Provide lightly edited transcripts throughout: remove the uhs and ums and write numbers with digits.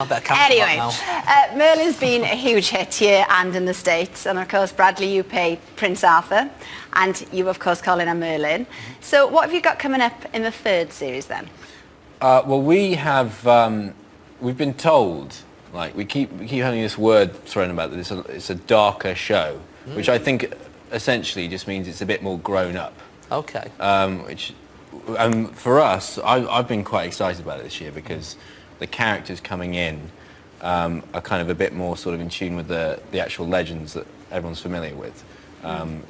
Anyway, Merlin's been a huge hit here and in the States, and of course, Bradley, you play Prince Arthur, and you, of course, Colin, are Merlin. So what have you got coming up in the third series, then? Well, we have, we've been told, like, we keep having this word thrown about that it's a darker show, which I think essentially just means it's a bit more grown up. Okay. Which, for us, I've been quite excited about it this year because the characters coming in are kind of a bit more sort of in tune with the actual legends that everyone's familiar with.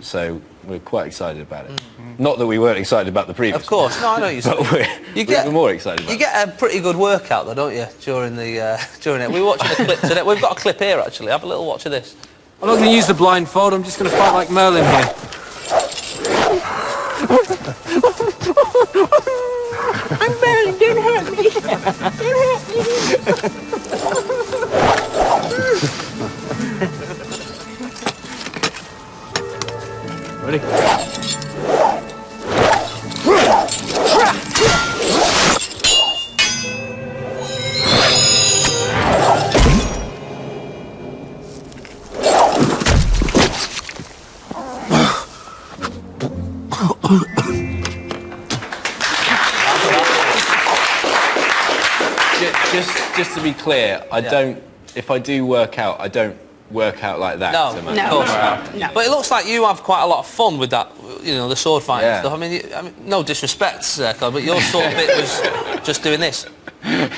So we're quite excited about it. Not that we weren't excited about the previous. Of course, no, I know you. But we're more excited about it. You get a pretty good workout, though, don't you? During it, we were watching a clip today. We've got a clip here, actually. Have a little watch of this. I'm not going to use the blindfold. I'm just going to fight like Merlin here. I'm Merlin, don't hurt me! Don't hurt me! Ready? Just to be clear, I don't. If I do work out, I don't work out like that. No, so of course not. No. But it looks like you have quite a lot of fun with that. You know, the sword fighting stuff. I mean, no disrespect, Colin, but your sword bit was just doing this. Harder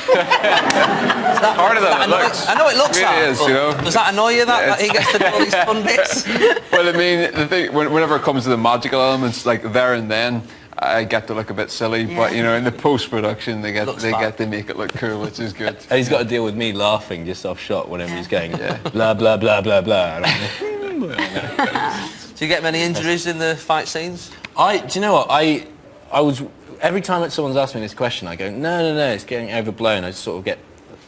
than it looks. I know it looks hard, it is, you know. Does that annoy you that he gets to do all these fun bits? Well, I mean, the thing, whenever it comes to the magical elements, like there and then, I get to look a bit silly, but you know, in the post-production, they get to make it look cool, which is good. And he's got to deal with me laughing just off shot whenever he's going blah blah blah blah blah. Do you get many injuries in the fight scenes? Do you know what? I was every time that someone's asked me this question, I go no, it's getting overblown. I just sort of get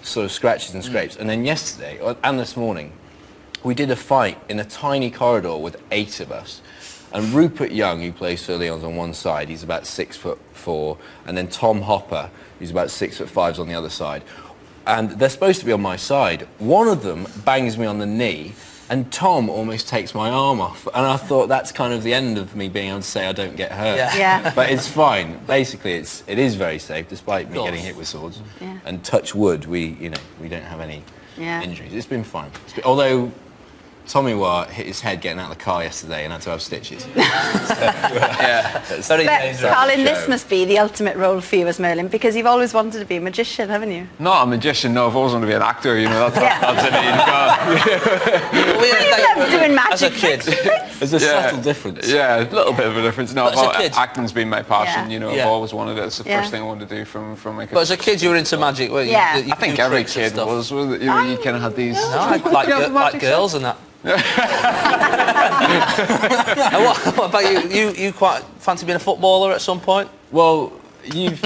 scratches and scrapes. And then yesterday and this morning, we did a fight in a tiny corridor with 8 of us. And Rupert Young, who plays Sir Leon's on one side, he's about 6'4", and then Tom Hopper, who's about 6'5", is on the other side. And they're supposed to be on my side. One of them bangs me on the knee, and Tom almost takes my arm off. And I thought that's kind of the end of me being able to say I don't get hurt. Yeah. But it's fine. Basically, it is very safe, despite me getting hit with swords. Yeah. And touch wood, we don't have any injuries. It's been fine. Although Tommy Wah hit his head getting out of the car yesterday and had to have stitches. But Colin, this must be the ultimate role for you as Merlin, because you've always wanted to be a magician, haven't you? Not a magician, no. I've always wanted to be an actor, you know. That's it. You love doing magic. As a kid. There's a subtle difference. Yeah, a little bit of a difference. No, acting's been my passion, you know. Yeah. I've always wanted it. It's the first thing I wanted to do from my kid. But as a kid, you were into magic, weren't you? Yeah. You I think every kid was. You know, you kind of had these. No, like girls and that. What about you? You quite fancy being a footballer at some point? Well, you've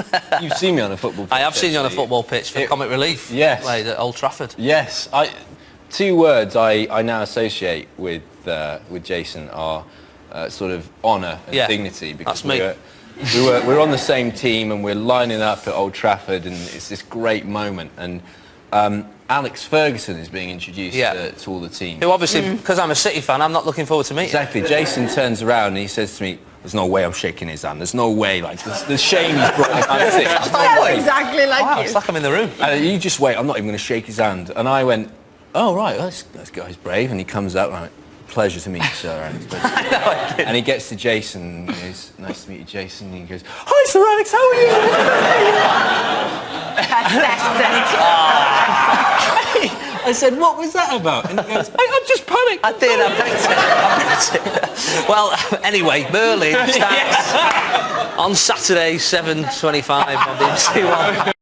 seen me on a football pitch. I have seen you on a football pitch for Comic Relief. Yes. Played at Old Trafford. Yes. 2 words I now associate with Jason are sort of honour and dignity, because that's me. we're on the same team and we're lining up at Old Trafford, and it's this great moment. And Alex Ferguson is being introduced to all the team. Who obviously, because I'm a City fan, I'm not looking forward to meeting. Exactly. Jason turns around and he says to me, "There's no way I'm shaking his hand. There's no way. Like, the shame he's brought me back to. That's exactly like you. It's like I'm in the room. And you just wait. I'm not even going to shake his hand." And I went, "Oh right, this guy's brave." And he comes out and I went, "Pleasure to meet you, sir." And he gets to Jason and he goes, "Nice to meet you, Jason." And he goes, "Hi, Sir Alex, how are you?" I said, "What was that about?" And he goes, "I'm just panicked." I did, I bet it. Well, anyway, Merlin starts on Saturday, 7:25 on BBC One.